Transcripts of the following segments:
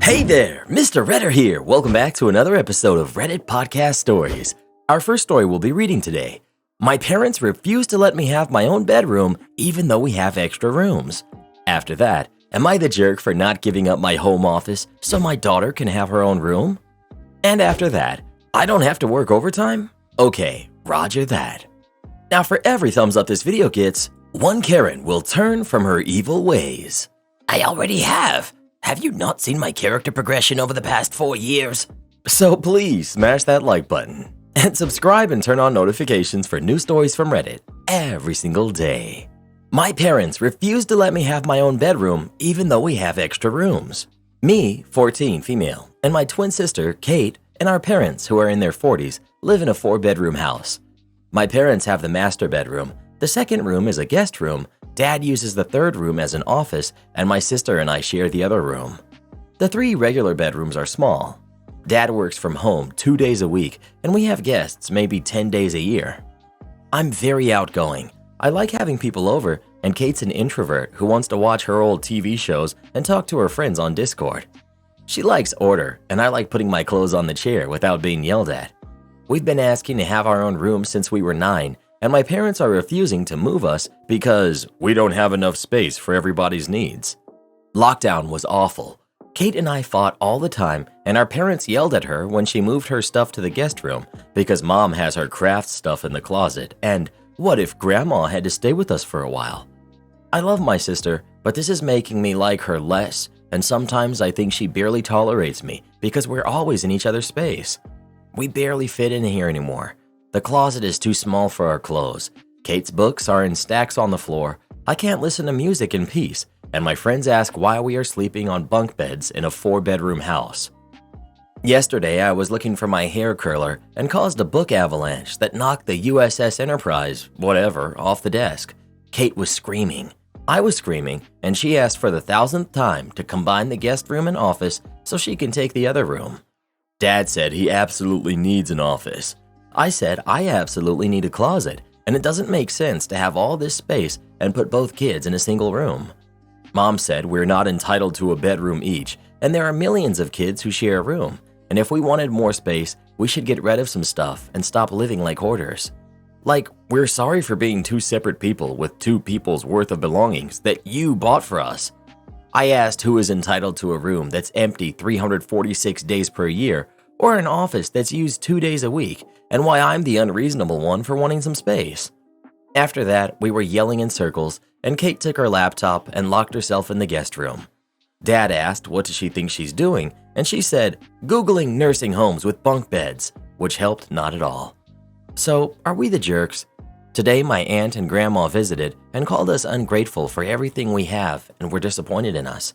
Hey there, Mr. Redder here. Welcome back to another episode of Reddit Podcast Stories. Our first story we'll be reading today. My parents refuse to let me have my own bedroom even though we have extra rooms. After that, am I the jerk for not giving up my home office so my daughter can have her own room? And after that, I don't have to work overtime? Okay, roger that. Now for every thumbs up this video gets, one Karen will turn from her evil ways. I already have. Have you not seen my character progression over the past 4 years? So please smash that like button and subscribe and turn on notifications for new stories from Reddit every single day. My parents refuse to let me have my own bedroom even though we have extra rooms. Me, 14, female, and my twin sister, Kate, and our parents, who are in their 40s, live in a 4-bedroom house. My parents have the master bedroom. The second room is a guest room. Dad uses the third room as an office, and my sister and I share the other room. The 3 regular bedrooms are small. Dad works from home 2 days a week, and we have guests maybe 10 days a year. I'm very outgoing. I like having people over, and Kate's an introvert who wants to watch her old TV shows and talk to her friends on Discord. She likes order, and I like putting my clothes on the chair without being yelled at. We've been asking to have our own room since we were 9, and my parents are refusing to move us because we don't have enough space for everybody's needs. Lockdown was awful. Kate and I fought all the time, and our parents yelled at her when she moved her stuff to the guest room because Mom has her craft stuff in the closet, and what if Grandma had to stay with us for a while? I love my sister, but this is making me like her less, and sometimes I think she barely tolerates me because we're always in each other's space. We barely fit in here anymore. The closet is too small for our clothes. Kate's books are in stacks on the floor. I can't listen to music in peace, and my friends ask why we are sleeping on bunk beds in a 4-bedroom house. Yesterday, I was looking for my hair curler and caused a book avalanche that knocked the USS Enterprise, whatever, off the desk. Kate was screaming. I was screaming, and she asked for the 1,000th time to combine the guest room and office so she can take the other room. Dad said he absolutely needs an office. I said I absolutely need a closet, and it doesn't make sense to have all this space and put both kids in a single room. Mom said we're not entitled to a bedroom each, and there are millions of kids who share a room, and if we wanted more space, we should get rid of some stuff and stop living like hoarders. Like, we're sorry for being 2 separate people with 2 people's worth of belongings that you bought for us. I asked who is entitled to a room that's empty 346 days per year, or an office that's used 2 days a week, and why I'm the unreasonable one for wanting some space. After that, we were yelling in circles, and Kate took her laptop and locked herself in the guest room. Dad asked what does she think she's doing, and she said, Googling nursing homes with bunk beds, which helped not at all. So, are we the jerks? Today, my aunt and grandma visited and called us ungrateful for everything we have and were disappointed in us.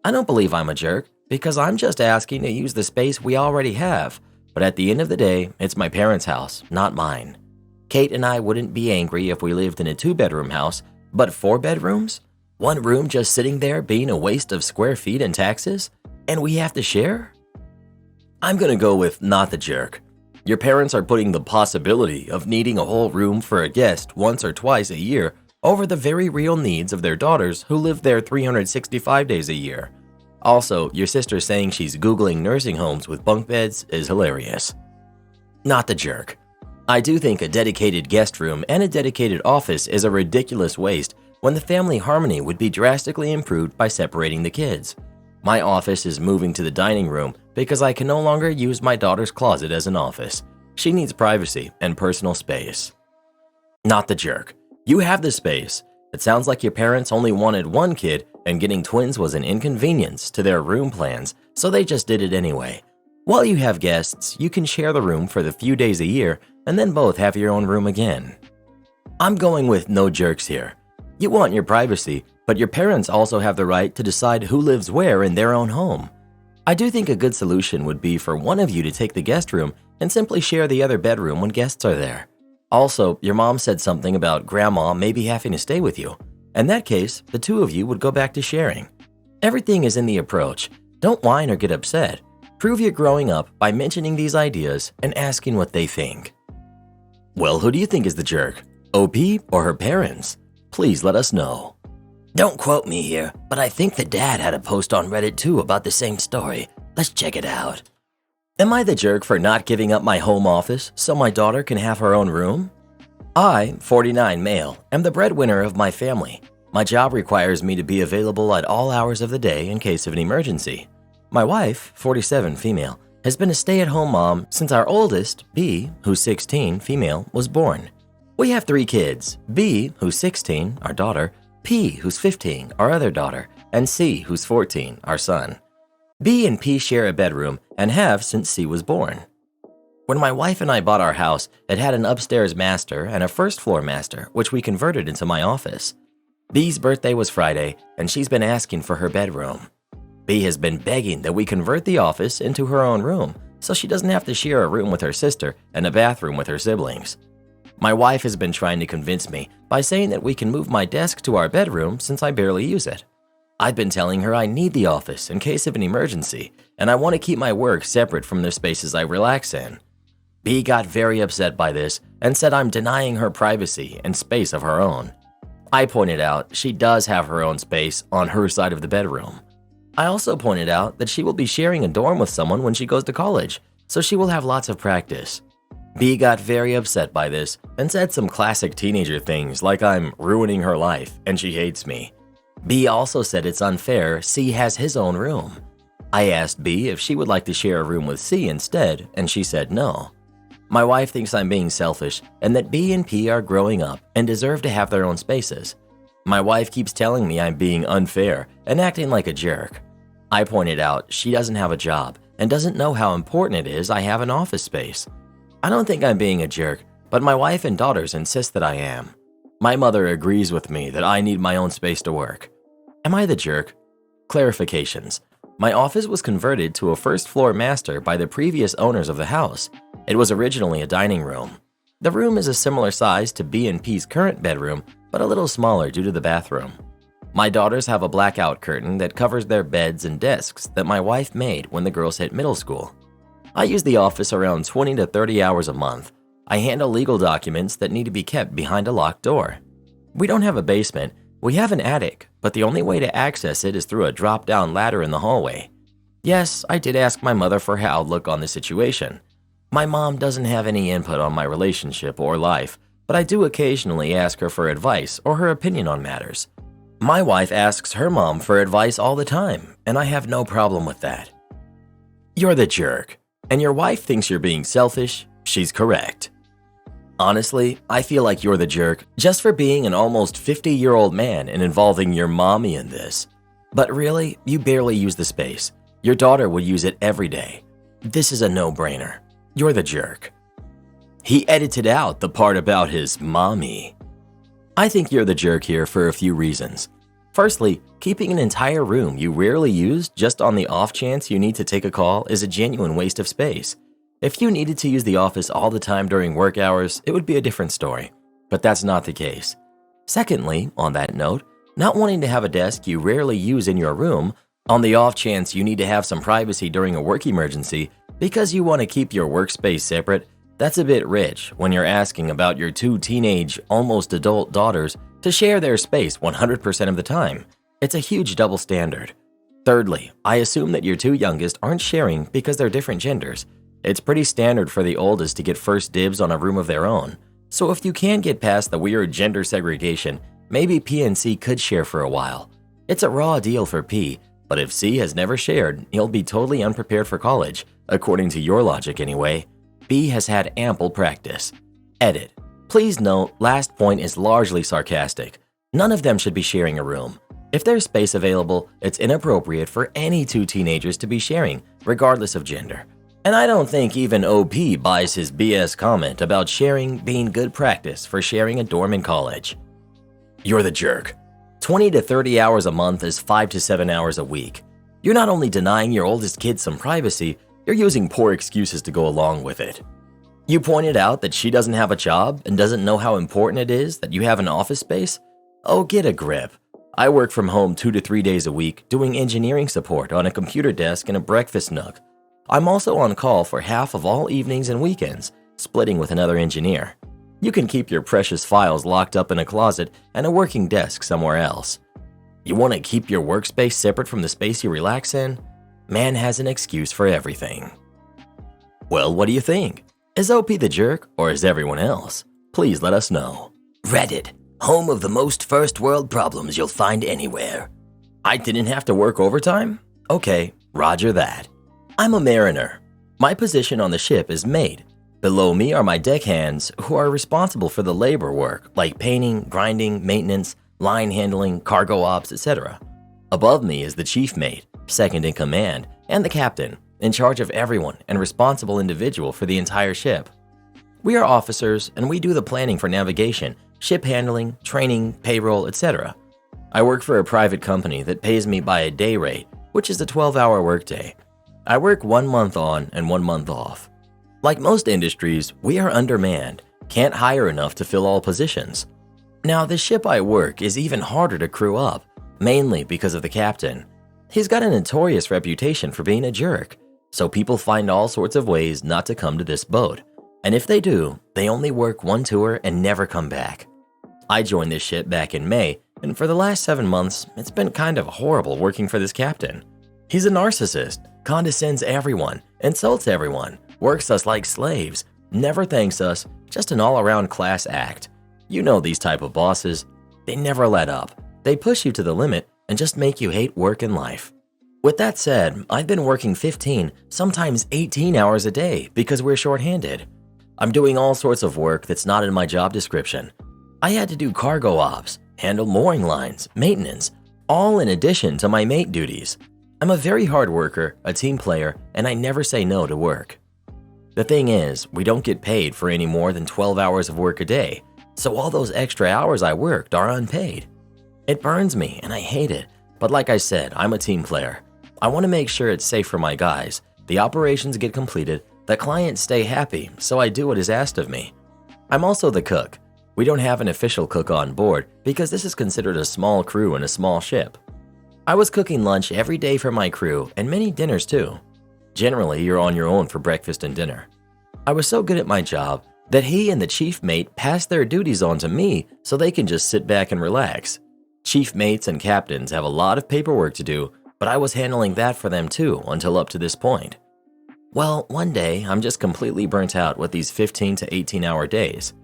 I don't believe I'm a jerk because I'm just asking to use the space we already have, but at the end of the day, it's my parents' house, not mine. Kate and I wouldn't be angry if we lived in a 2-bedroom house, but 4 bedrooms? 1 room just sitting there being a waste of square feet and taxes? And we have to share? I'm gonna go with not the jerk. Your parents are putting the possibility of needing a whole room for a guest once or twice a year over the very real needs of their daughters who live there 365 days a year. Also, your sister saying she's Googling nursing homes with bunk beds is hilarious. Not the jerk. I do think a dedicated guest room and a dedicated office is a ridiculous waste when the family harmony would be drastically improved by separating the kids. My office is moving to the dining room because I can no longer use my daughter's closet as an office. She needs privacy and personal space. Not the jerk. You have the space. It sounds like your parents only wanted 1 kid and getting twins was an inconvenience to their room plans, so they just did it anyway. While you have guests, you can share the room for the few days a year and then both have your own room again. I'm going with no jerks here. You want your privacy, but your parents also have the right to decide who lives where in their own home. I do think a good solution would be for one of you to take the guest room and simply share the other bedroom when guests are there. Also, your mom said something about grandma maybe having to stay with you. In that case, the 2 of you would go back to sharing. Everything is in the approach. Don't whine or get upset. Prove you're growing up by mentioning these ideas and asking what they think. Well, who do you think is the jerk? OP or her parents? Please let us know. Don't quote me here, but I think the dad had a post on Reddit too about the same story. Let's check it out. Am I the jerk for not giving up my home office so my daughter can have her own room? I, 49 male, am the breadwinner of my family. My job requires me to be available at all hours of the day in case of an emergency. My wife, 47 female, has been a stay-at-home mom since our oldest, B, who's 16, female, was born. We have 3 kids, B, who's 16, our daughter, P, who's 15, our other daughter, and C, who's 14, our son. B and P share a bedroom and have since C was born. When my wife and I bought our house, it had an upstairs master and a first-floor master, which we converted into my office. B's birthday was Friday, and she's been asking for her bedroom. B has been begging that we convert the office into her own room so she doesn't have to share a room with her sister and a bathroom with her siblings. My wife has been trying to convince me by saying that we can move my desk to our bedroom since I barely use it. I've been telling her I need the office in case of an emergency, and I want to keep my work separate from the spaces I relax in. B got very upset by this and said I'm denying her privacy and space of her own. I pointed out she does have her own space on her side of the bedroom. I also pointed out that she will be sharing a dorm with someone when she goes to college, so she will have lots of practice. B got very upset by this and said some classic teenager things like I'm ruining her life and she hates me. B also said it's unfair C has his own room. I asked B if she would like to share a room with C instead, and she said no. My wife thinks I'm being selfish and that B and P are growing up and deserve to have their own spaces. My wife keeps telling me I'm being unfair and acting like a jerk. I pointed out she doesn't have a job and doesn't know how important it is I have an office space. I don't think I'm being a jerk, but my wife and daughters insist that I am. My mother agrees with me that I need my own space to work. Am I the jerk? Clarifications. My office was converted to a first-floor master by the previous owners of the house. It was originally a dining room. The room is a similar size to B and P's current bedroom, but a little smaller due to the bathroom. My daughters have a blackout curtain that covers their beds and desks that my wife made when the girls hit middle school. I use the office around 20 to 30 hours a month. I handle legal documents that need to be kept behind a locked door. We don't have a basement. We have an attic, but the only way to access it is through a drop-down ladder in the hallway. Yes, I did ask my mother for her outlook on the situation. My mom doesn't have any input on my relationship or life, but I do occasionally ask her for advice or her opinion on matters. My wife asks her mom for advice all the time, and I have no problem with that. You're the jerk, and your wife thinks you're being selfish. She's correct. Honestly, I feel like you're the jerk just for being an almost 50-year-old man and involving your mommy in this. But really, you barely use the space. Your daughter would use it every day. This is a no-brainer. You're the jerk. He edited out the part about his mommy. I think you're the jerk here for a few reasons. Firstly, keeping an entire room you rarely use just on the off chance you need to take a call is a genuine waste of space. If you needed to use the office all the time during work hours, it would be a different story. But that's not the case. Secondly, on that note, not wanting to have a desk you rarely use in your room on the off chance you need to have some privacy during a work emergency because you want to keep your workspace separate, that's a bit rich when you're asking about your 2 teenage, almost adult daughters to share their space 100% of the time. It's a huge double standard. Thirdly, I assume that your 2 youngest aren't sharing because they're different genders. It's pretty standard for the oldest to get first dibs on a room of their own. So if you can get past the weird gender segregation, maybe P and C could share for a while. It's a raw deal for P, but if C has never shared, he'll be totally unprepared for college, according to your logic anyway. B has had ample practice. Edit. Please note, last point is largely sarcastic. None of them should be sharing a room. If there's space available, it's inappropriate for any 2 teenagers to be sharing, regardless of gender. And I don't think even OP buys his BS comment about sharing being good practice for sharing a dorm in college. You're the jerk. 20 to 30 hours a month is 5 to 7 hours a week. You're not only denying your oldest kid some privacy, you're using poor excuses to go along with it. You pointed out that she doesn't have a job and doesn't know how important it is that you have an office space? Oh, get a grip. I work from home 2 to 3 days a week doing engineering support on a computer desk in a breakfast nook. I'm also on call for half of all evenings and weekends, splitting with another engineer. You can keep your precious files locked up in a closet and a working desk somewhere else. You want to keep your workspace separate from the space you relax in? Man has an excuse for everything. Well, what do you think? Is OP the jerk or is everyone else? Please let us know. Reddit, home of the most first world problems you'll find anywhere. I didn't have to work overtime? Okay, roger that. I'm a mariner. My position on the ship is mate. Below me are my deckhands who are responsible for the labor work like painting, grinding, maintenance, line handling, cargo ops, etc. Above me is the chief mate, second in command, and the captain, in charge of everyone and responsible individual for the entire ship. We are officers and we do the planning for navigation, ship handling, training, payroll, etc. I work for a private company that pays me by a day rate, which is a 12-hour workday. I work 1 month on and 1 month off. Like most industries, we are undermanned, can't hire enough to fill all positions. Now, the ship I work is even harder to crew up, mainly because of the captain. He's got a notorious reputation for being a jerk, so people find all sorts of ways not to come to this boat. And if they do, they only work 1 tour and never come back. I joined this ship back in May, and for the last 7 months, it's been kind of horrible working for this captain. He's a narcissist, condescends everyone, insults everyone, works us like slaves, never thanks us, just an all-around class act. You know these type of bosses. They never let up. They push you to the limit and just make you hate work and life. With that said, I've been working 15, sometimes 18 hours a day because we're short-handed. I'm doing all sorts of work that's not in my job description. I had to do cargo ops, handle mooring lines, maintenance, all in addition to my mate duties. I'm a very hard worker, a team player, and I never say no to work. The thing is, we don't get paid for any more than 12 hours of work a day, so all those extra hours I worked are unpaid. It burns me and I hate it, but like I said, I'm a team player. I want to make sure it's safe for my guys, the operations get completed, the clients stay happy, so I do what is asked of me. I'm also the cook. We don't have an official cook on board because this is considered a small crew in a small ship. I was cooking lunch every day for my crew and many dinners too. Generally, you're on your own for breakfast and dinner. I was so good at my job that he and the chief mate passed their duties on to me so they can just sit back and relax. Chief mates and captains have a lot of paperwork to do, but I was handling that for them too until up to this point. Well, one day, I'm just completely burnt out with these 15 to 18-hour days.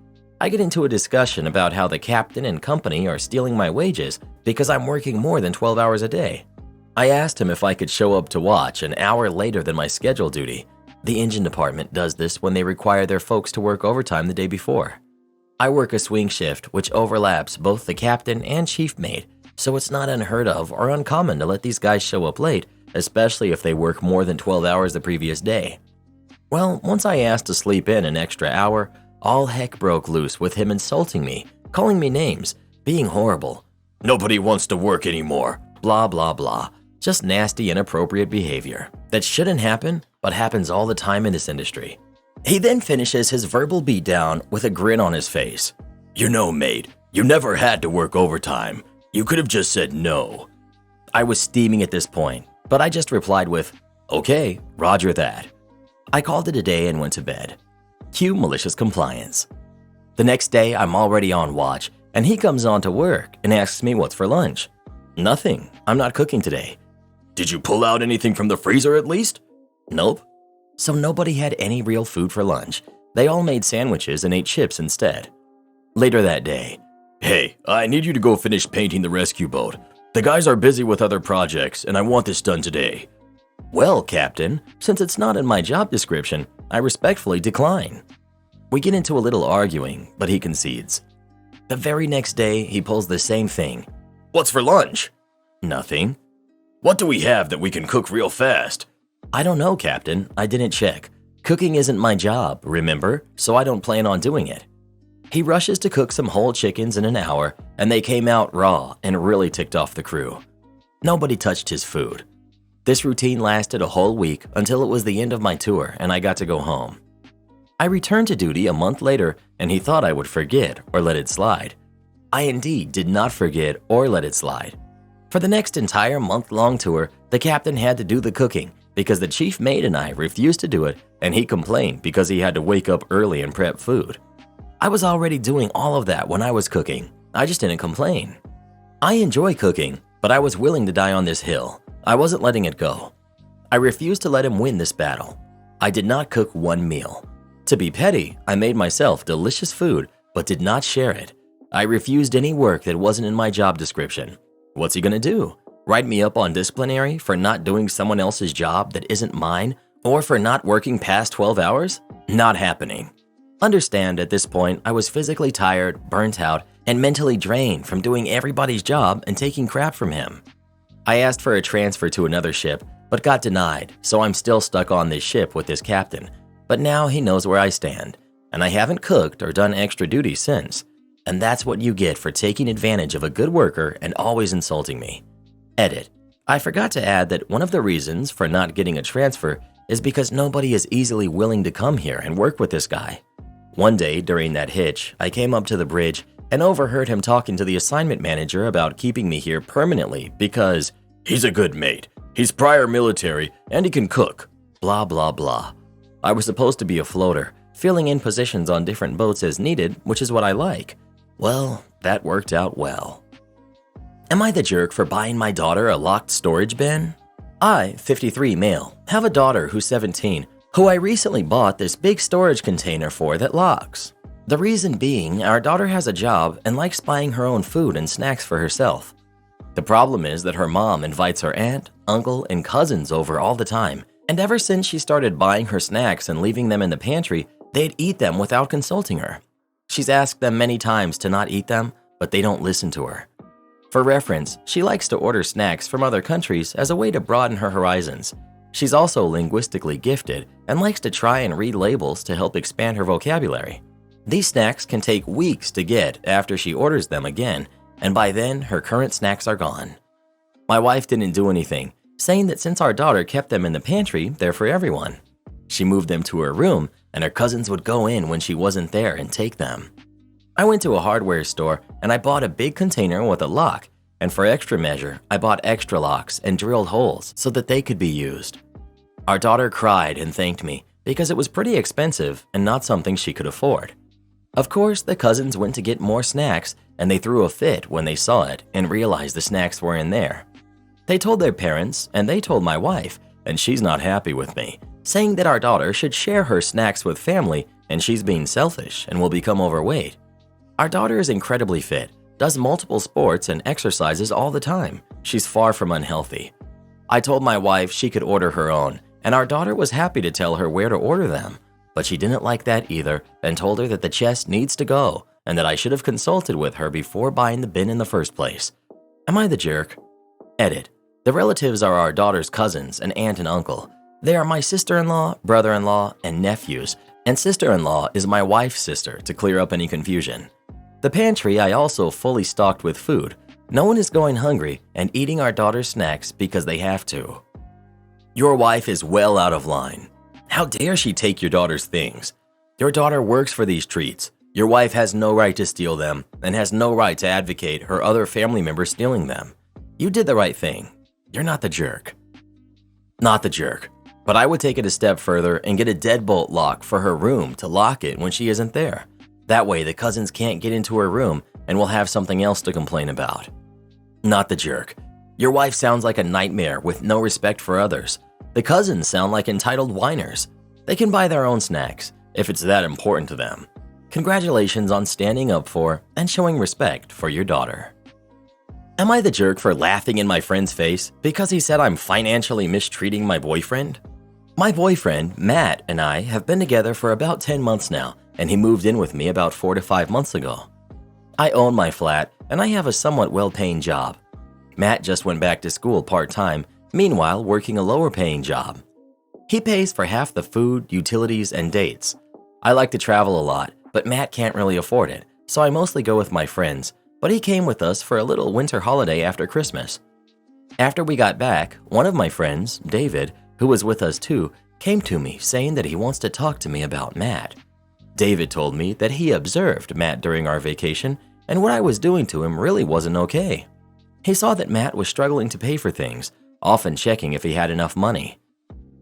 I get into a discussion about how the captain and company are stealing my wages because I'm working more than 12 hours a day. I asked him if I could show up to watch an hour later than my scheduled duty. The engine department does this when they require their folks to work overtime the day before. I work a swing shift which overlaps both the captain and chief mate, so it's not unheard of or uncommon to let these guys show up late, especially if they work more than 12 hours the previous day. Well, once I asked to sleep in an extra hour, all heck broke loose with him insulting me, calling me names, being horrible. Nobody wants to work anymore, blah blah blah. Just nasty, inappropriate behavior that shouldn't happen, but happens all the time in this industry. He then finishes his verbal beatdown with a grin on his face. You know, mate, you never had to work overtime. You could have just said no. I was steaming at this point, but I just replied with, okay, roger that. I called it a day and went to bed. Cue malicious compliance. The next day, I'm already on watch, and he comes on to work and asks me what's for lunch. Nothing, I'm not cooking today. Did you pull out anything from the freezer at least? Nope. So nobody had any real food for lunch. They all made sandwiches and ate chips instead. Later that day, hey, I need you to go finish painting the rescue boat. The guys are busy with other projects and I want this done today. Well, Captain, since it's not in my job description, I respectfully decline. We get into a little arguing, but he concedes. The very next day, he pulls the same thing. What's for lunch? Nothing. What do we have that we can cook real fast? I don't know, Captain. I didn't check. Cooking isn't my job, remember? So I don't plan on doing it. He rushes to cook some whole chickens in an hour, and they came out raw and really ticked off the crew. Nobody touched his food. This routine lasted a whole week until it was the end of my tour and I got to go home. I returned to duty a month later and he thought I would forget or let it slide. I indeed did not forget or let it slide. For the next entire month-long tour, the captain had to do the cooking because the chief mate and I refused to do it and he complained because he had to wake up early and prep food. I was already doing all of that when I was cooking. I just didn't complain. I enjoy cooking. But I was willing to die on this hill. I wasn't letting it go. I refused to let him win this battle. I did not cook one meal. To be petty, I made myself delicious food, but did not share it. I refused any work that wasn't in my job description. What's he gonna do? Write me up on disciplinary for not doing someone else's job that isn't mine, or for not working past 12 hours? Not happening. Understand, at this point, I was physically tired, burnt out, and mentally drained from doing everybody's job and taking crap from him. I asked for a transfer to another ship, but got denied, so I'm still stuck on this ship with this captain. But now he knows where I stand, and I haven't cooked or done extra duty since. And that's what you get for taking advantage of a good worker and always insulting me. Edit. I forgot to add that one of the reasons for not getting a transfer is because nobody is easily willing to come here and work with this guy. One day during that hitch, I came up to the bridge and overheard him talking to the assignment manager about keeping me here permanently because he's a good mate, he's prior military, and he can cook. Blah, blah, blah. I was supposed to be a floater, filling in positions on different boats as needed, which is what I like. Well, that worked out well. Am I the jerk for buying my daughter a locked storage bin? I, 53 male, have a daughter who's 17, who I recently bought this big storage container for that locks. The reason being, our daughter has a job and likes buying her own food and snacks for herself. The problem is that her mom invites her aunt, uncle, and cousins over all the time, and ever since she started buying her snacks and leaving them in the pantry, they'd eat them without consulting her. She's asked them many times to not eat them, but they don't listen to her. For reference, she likes to order snacks from other countries as a way to broaden her horizons. She's also linguistically gifted and likes to try and read labels to help expand her vocabulary. These snacks can take weeks to get after she orders them again, and by then her current snacks are gone. My wife didn't do anything, saying that since our daughter kept them in the pantry, they're for everyone. She moved them to her room, and her cousins would go in when she wasn't there and take them. I went to a hardware store and I bought a big container with a lock, and for extra measure, I bought extra locks and drilled holes so that they could be used. Our daughter cried and thanked me because it was pretty expensive and not something she could afford. Of course, the cousins went to get more snacks and they threw a fit when they saw it and realized the snacks were in there. They told their parents and they told my wife, and she's not happy with me, saying that our daughter should share her snacks with family and she's being selfish and will become overweight. Our daughter is incredibly fit, does multiple sports and exercises all the time. She's far from unhealthy. I told my wife she could order her own, and our daughter was happy to tell her where to order them, but she didn't like that either and told her that the chest needs to go and that I should have consulted with her before buying the bin in the first place. Am I the jerk? Edit. The relatives are our daughter's cousins and aunt and uncle. They are my sister-in-law, brother-in-law, and nephews, and sister-in-law is my wife's sister to clear up any confusion. The pantry I also fully stocked with food. No one is going hungry and eating our daughter's snacks because they have to. Your wife is well out of line. How dare she take your daughter's things? Your daughter works for these treats. Your wife has no right to steal them and has no right to advocate her other family members stealing them. You did the right thing. You're not the jerk. Not the jerk, but I would take it a step further and get a deadbolt lock for her room to lock it when she isn't there. That way the cousins can't get into her room and will have something else to complain about. Not the jerk. Your wife sounds like a nightmare with no respect for others. The cousins sound like entitled whiners. They can buy their own snacks if it's that important to them. Congratulations on standing up for and showing respect for your daughter. Am I the jerk for laughing in my friend's face because he said I'm financially mistreating my boyfriend? My boyfriend, Matt, and I have been together for about 10 months now, and he moved in with me about 4 to 5 months ago. I own my flat, and I have a somewhat well-paying job. Matt just went back to school part-time, meanwhile working a lower-paying job. He pays for half the food, utilities, and dates. I like to travel a lot, but Matt can't really afford it, so I mostly go with my friends, but he came with us for a little winter holiday after Christmas. After we got back, one of my friends, David, who was with us too, came to me saying that he wants to talk to me about Matt. David told me that he observed Matt during our vacation and what I was doing to him really wasn't okay. He saw that Matt was struggling to pay for things, often checking if he had enough money.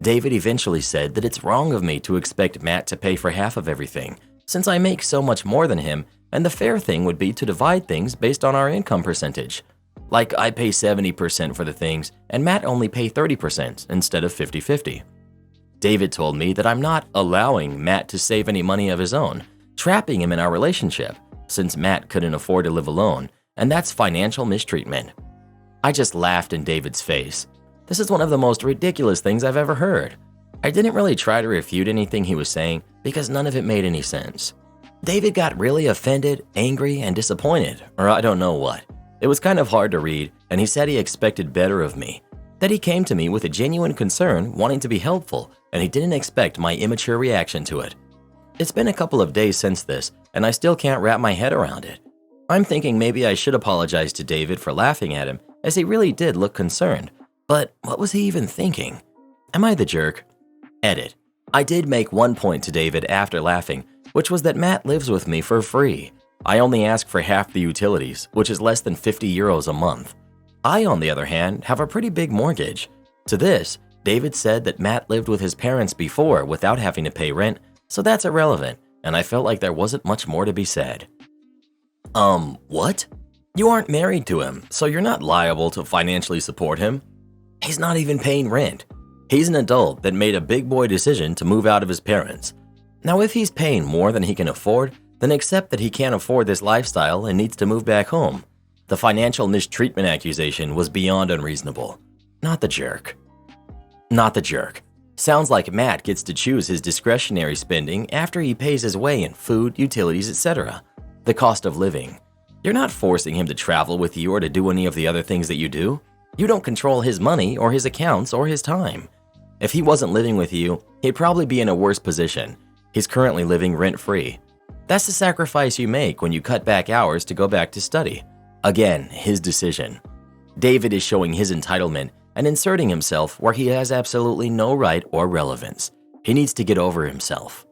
David eventually said that it's wrong of me to expect Matt to pay for half of everything, since I make so much more than him, and the fair thing would be to divide things based on our income percentage. Like I pay 70% for the things and Matt only pay 30% instead of 50-50. David told me that I'm not allowing Matt to save any money of his own, trapping him in our relationship since Matt couldn't afford to live alone, and that's financial mistreatment. I just laughed in David's face. This is one of the most ridiculous things I've ever heard. I didn't really try to refute anything he was saying because none of it made any sense. David got really offended, angry, and disappointed, or I don't know what. It was kind of hard to read, and he said he expected better of me. That he came to me with a genuine concern, wanting to be helpful, and he didn't expect my immature reaction to it. It's been a couple of days since this, and I still can't wrap my head around it. I'm thinking maybe I should apologize to David for laughing at him, as he really did look concerned. But what was he even thinking? Am I the jerk? Edit. I did make one point to David after laughing, which was that Matt lives with me for free. I only ask for half the utilities, which is less than 50 euros a month. I, on the other hand, have a pretty big mortgage. To this, David said that Matt lived with his parents before without having to pay rent, so that's irrelevant, and I felt like there wasn't much more to be said. What? You aren't married to him, so you're not liable to financially support him. He's not even paying rent. He's an adult that made a big boy decision to move out of his parents. Now, if he's paying more than he can afford, then accept that he can't afford this lifestyle and needs to move back home. The financial mistreatment accusation was beyond unreasonable. Not the jerk. Not the jerk. Sounds like Matt gets to choose his discretionary spending after he pays his way in food, utilities, etc. The cost of living. You're not forcing him to travel with you or to do any of the other things that you do. You don't control his money or his accounts or his time. If he wasn't living with you, he'd probably be in a worse position. He's currently living rent-free. That's the sacrifice you make when you cut back hours to go back to study. Again, his decision. David is showing his entitlement and inserting himself where he has absolutely no right or relevance. He needs to get over himself.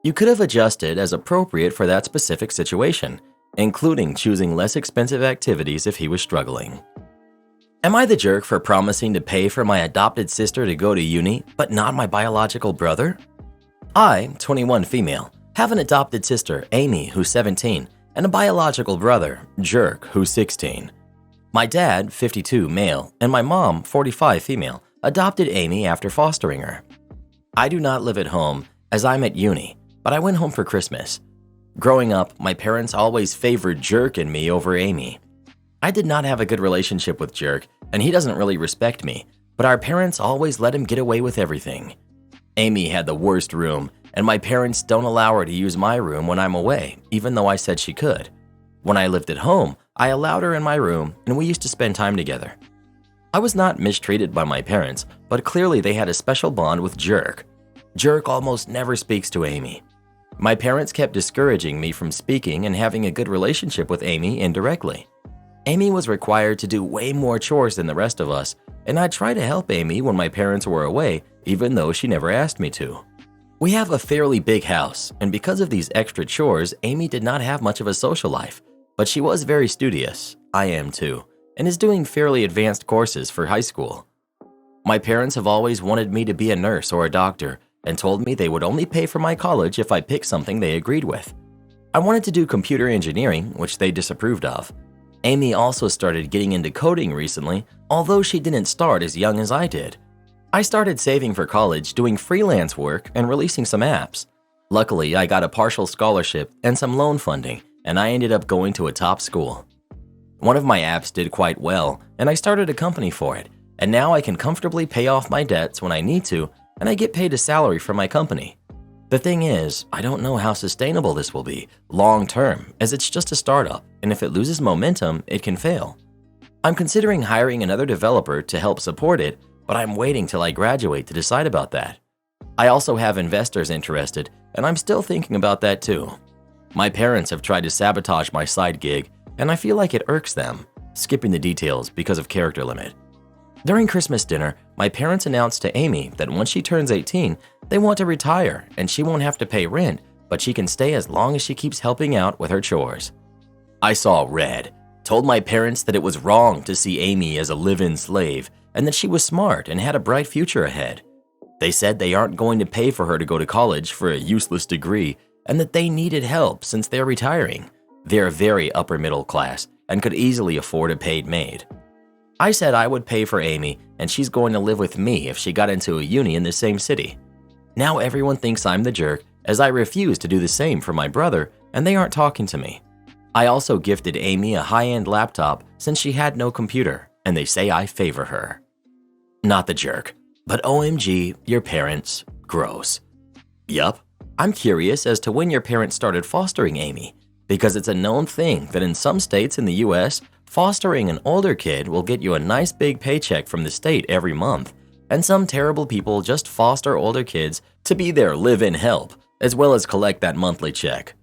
You could have adjusted as appropriate for that specific situation, including choosing less expensive activities if he was struggling. Am I the jerk for promising to pay for my adopted sister to go to uni, but not my biological brother? I, 21 female, have an adopted sister, Amy, who's 17, and a biological brother, Jerk, who's 16. My dad, 52 male, and my mom, 45 female, adopted Amy after fostering her. I do not live at home as I'm at uni, but I went home for Christmas. Growing up, my parents always favored Jerk and me over Amy. I did not have a good relationship with Jerk, and he doesn't really respect me, but our parents always let him get away with everything. Amy had the worst room, and my parents don't allow her to use my room when I'm away, even though I said she could. When I lived at home, I allowed her in my room, and we used to spend time together. I was not mistreated by my parents, but clearly they had a special bond with Jerk. Jerk almost never speaks to Amy. My parents kept discouraging me from speaking and having a good relationship with Amy indirectly. Amy was required to do way more chores than the rest of us, and I'd try to help Amy when my parents were away, even though she never asked me to. We have a fairly big house, and because of these extra chores, Amy did not have much of a social life, but she was very studious, I am too, and is doing fairly advanced courses for high school. My parents have always wanted me to be a nurse or a doctor, and told me they would only pay for my college if I picked something they agreed with. I wanted to do computer engineering, which they disapproved of. Amy also started getting into coding recently, although she didn't start as young as I did. I started saving for college, doing freelance work, and releasing some apps. Luckily, I got a partial scholarship and some loan funding, and I ended up going to a top school. One of my apps did quite well, and I started a company for it, and now I can comfortably pay off my debts when I need to, and I get paid a salary from my company. The thing is, I don't know how sustainable this will be long term, as it's just a startup, and if it loses momentum, it can fail. I'm considering hiring another developer to help support it, but I'm waiting till I graduate to decide about that. I also have investors interested, and I'm still thinking about that too. My parents have tried to sabotage my side gig, and I feel like it irks them, skipping the details because of character limit. During Christmas dinner, my parents announced to Amy that once she turns 18, they want to retire and she won't have to pay rent, but she can stay as long as she keeps helping out with her chores. I saw red, told my parents that it was wrong to see Amy as a live-in slave and that she was smart and had a bright future ahead. They said they aren't going to pay for her to go to college for a useless degree and that they needed help since they're retiring. They're very upper middle class and could easily afford a paid maid. I said I would pay for Amy and she's going to live with me if she got into a uni in the same city. Now everyone thinks I'm the jerk as I refuse to do the same for my brother and they aren't talking to me. I also gifted Amy a high-end laptop since she had no computer and they say I favor her. Not the jerk, but OMG, your parents, gross. Yup, I'm curious as to when your parents started fostering Amy, because it's a known thing that in some states in the US, fostering an older kid will get you a nice big paycheck from the state every month, and some terrible people just foster older kids to be their live-in help, as well as collect that monthly check.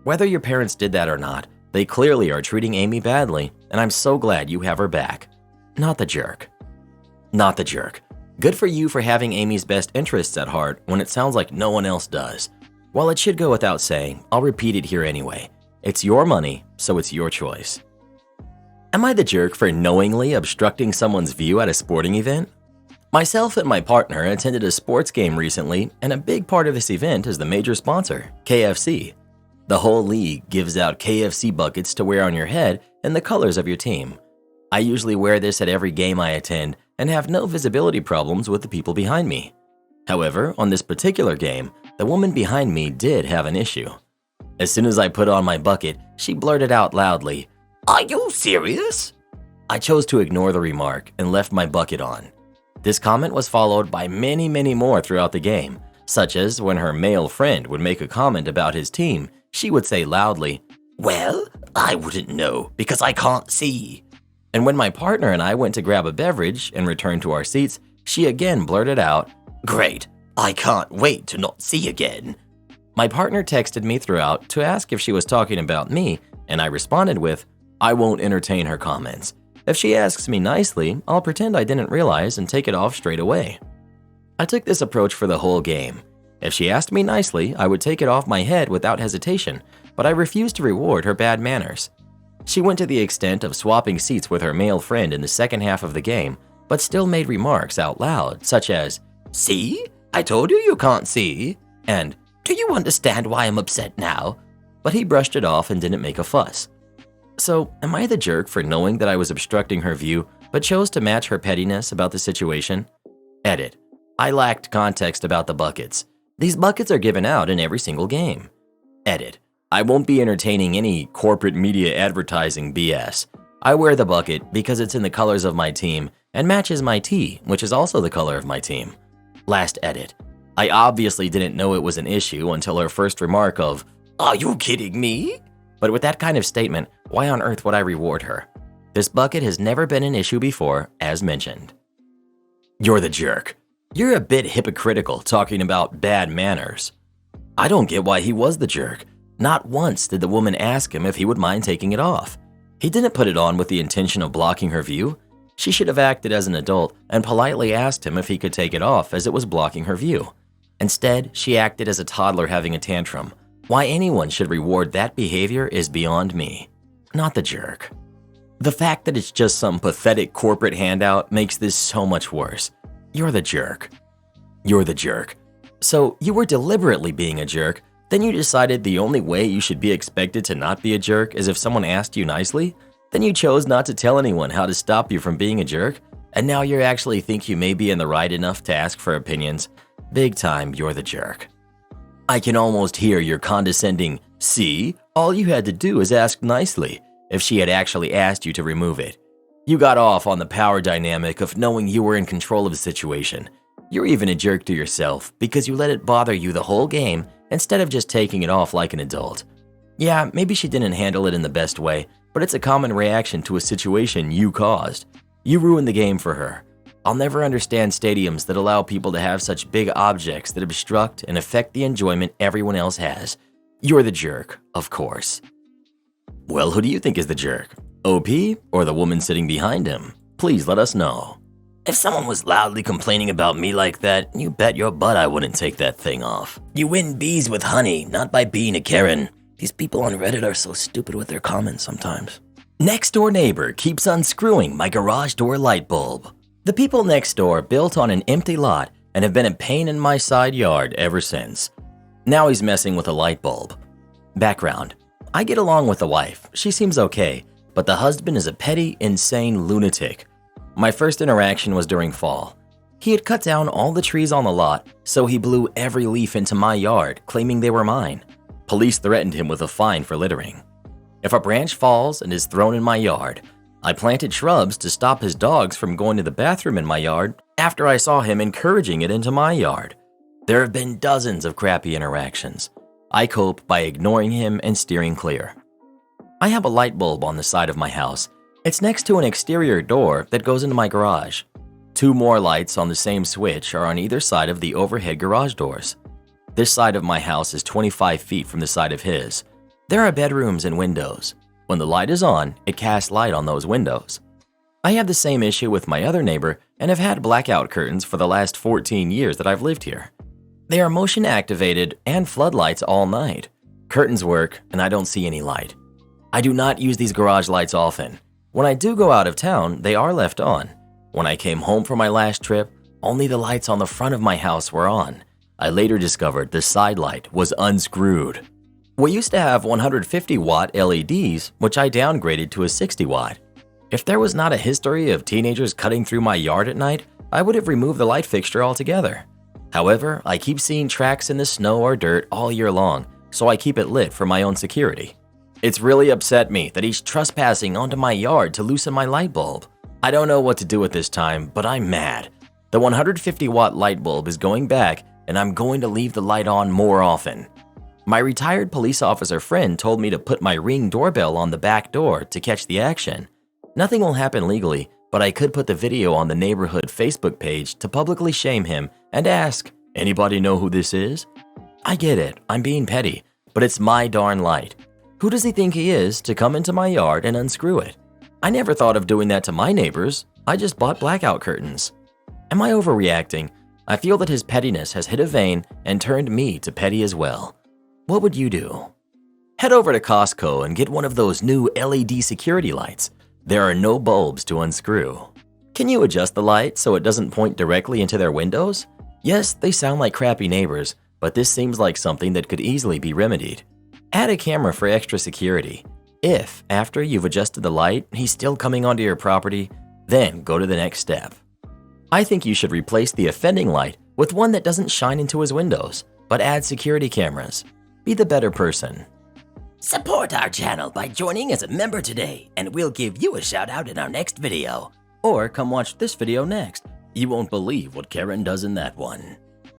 Whether your parents did that or not, they clearly are treating Amy badly, and I'm so glad you have her back. Not the jerk. Not the jerk. Good for you for having Amy's best interests at heart when it sounds like no one else does. While it should go without saying, I'll repeat it here anyway. It's your money, so it's your choice. Am I the jerk for knowingly obstructing someone's view at a sporting event? Myself and my partner attended a sports game recently, and a big part of this event is the major sponsor, KFC. The whole league gives out KFC buckets to wear on your head in the colors of your team. I usually wear this at every game I attend and have no visibility problems with the people behind me. However, on this particular game, the woman behind me did have an issue. As soon as I put on my bucket, she blurted out loudly, "Are you serious?" I chose to ignore the remark and left my bucket on. This comment was followed by many more throughout the game, such as when her male friend would make a comment about his team, she would say loudly, "Well, I wouldn't know because I can't see." And when my partner and I went to grab a beverage and return to our seats, she again blurted out, "Great, I can't wait to not see again." My partner texted me throughout to ask if she was talking about me, and I responded with, "I won't entertain her comments. If she asks me nicely, I'll pretend I didn't realize and take it off straight away." I took this approach for the whole game. If she asked me nicely, I would take it off my head without hesitation, but I refused to reward her bad manners. She went to the extent of swapping seats with her male friend in the second half of the game, but still made remarks out loud, such as, "See? I told you you can't see," and "Do you understand why I'm upset now?" But he brushed it off and didn't make a fuss. So, am I the jerk for knowing that I was obstructing her view, but chose to match her pettiness about the situation? Edit. I lacked context about the buckets. These buckets are given out in every single game. Edit. I won't be entertaining any corporate media advertising BS. I wear the bucket because it's in the colors of my team and matches my tee, which is also the color of my team. Last edit. I obviously didn't know it was an issue until her first remark of, "Are you kidding me?" But with that kind of statement, why on earth would I reward her? This bucket has never been an issue before, as mentioned. You're the jerk. You're a bit hypocritical talking about bad manners. I don't get why he was the jerk. Not once did the woman ask him if he would mind taking it off. He didn't put it on with the intention of blocking her view. She should have acted as an adult and politely asked him if he could take it off as it was blocking her view. Instead, she acted as a toddler having a tantrum. Why anyone should reward that behavior is beyond me. Not the jerk. The fact that it's just some pathetic corporate handout makes this so much worse. You're the jerk. You're the jerk. So you were deliberately being a jerk, then you decided the only way you should be expected to not be a jerk is if someone asked you nicely? Then you chose not to tell anyone how to stop you from being a jerk? And now you actually think you may be in the right enough to ask for opinions? Big time, you're the jerk. I can almost hear your condescending, "See, all you had to do is ask nicely," if she had actually asked you to remove it. You got off on the power dynamic of knowing you were in control of the situation. You're even a jerk to yourself because you let it bother you the whole game instead of just taking it off like an adult. Yeah, maybe she didn't handle it in the best way, but it's a common reaction to a situation you caused. You ruined the game for her. I'll never understand stadiums that allow people to have such big objects that obstruct and affect the enjoyment everyone else has. You're the jerk, of course. Well, who do you think is the jerk? OP or the woman sitting behind him? Please let us know. If someone was loudly complaining about me like that, you bet your butt I wouldn't take that thing off. You win bees with honey, not by being a Karen. These people on Reddit are so stupid with their comments sometimes. Next door neighbor keeps unscrewing my garage door light bulb. The people next door built on an empty lot and have been a pain in my side yard ever since. Now he's messing with a light bulb. Background. I get along with the wife. She seems okay, but the husband is a petty, insane lunatic. My first interaction was during fall. He had cut down all the trees on the lot, so he blew every leaf into my yard, claiming they were mine. Police threatened him with a fine for littering. If a branch falls and is thrown in my yard, I planted shrubs to stop his dogs from going to the bathroom in my yard after I saw him encouraging it into my yard. There have been dozens of crappy interactions. I cope by ignoring him and steering clear. I have a light bulb on the side of my house. It's next to an exterior door that goes into my garage. 2 more lights on the same switch are on either side of the overhead garage doors. This side of my house is 25 feet from the side of his. There are bedrooms and windows. When the light is on, it casts light on those windows. I have the same issue with my other neighbor and have had blackout curtains for the last 14 years that I've lived here. They are motion activated and floodlights all night. Curtains work and I don't see any light. I do not use these garage lights often. When I do go out of town, they are left on. When I came home from my last trip, only the lights on the front of my house were on. I later discovered the side light was unscrewed. We used to have 150-watt LEDs, which I downgraded to a 60-watt. If there was not a history of teenagers cutting through my yard at night, I would have removed the light fixture altogether. However, I keep seeing tracks in the snow or dirt all year long, so I keep it lit for my own security. It's really upset me that he's trespassing onto my yard to loosen my light bulb. I don't know what to do at this time, but I'm mad. The 150-watt light bulb is going back, and I'm going to leave the light on more often. My retired police officer friend told me to put my Ring doorbell on the back door to catch the action. Nothing will happen legally, but I could put the video on the neighborhood Facebook page to publicly shame him and ask, "Anybody know who this is?" I get it, I'm being petty, but it's my darn light. Who does he think he is to come into my yard and unscrew it? I never thought of doing that to my neighbors. I just bought blackout curtains. Am I overreacting? I feel that his pettiness has hit a vein and turned me to petty as well. What would you do? Head over to Costco and get one of those new LED security lights. There are no bulbs to unscrew. Can you adjust the light so it doesn't point directly into their windows? Yes, they sound like crappy neighbors, but this seems like something that could easily be remedied. Add a camera for extra security. If, after you've adjusted the light, he's still coming onto your property, then go to the next step. I think you should replace the offending light with one that doesn't shine into his windows, but add security cameras. Be the better person. Support our channel by joining as a member today, and we'll give you a shout out in our next video. Or come watch this video next. You won't believe what Karen does in that one.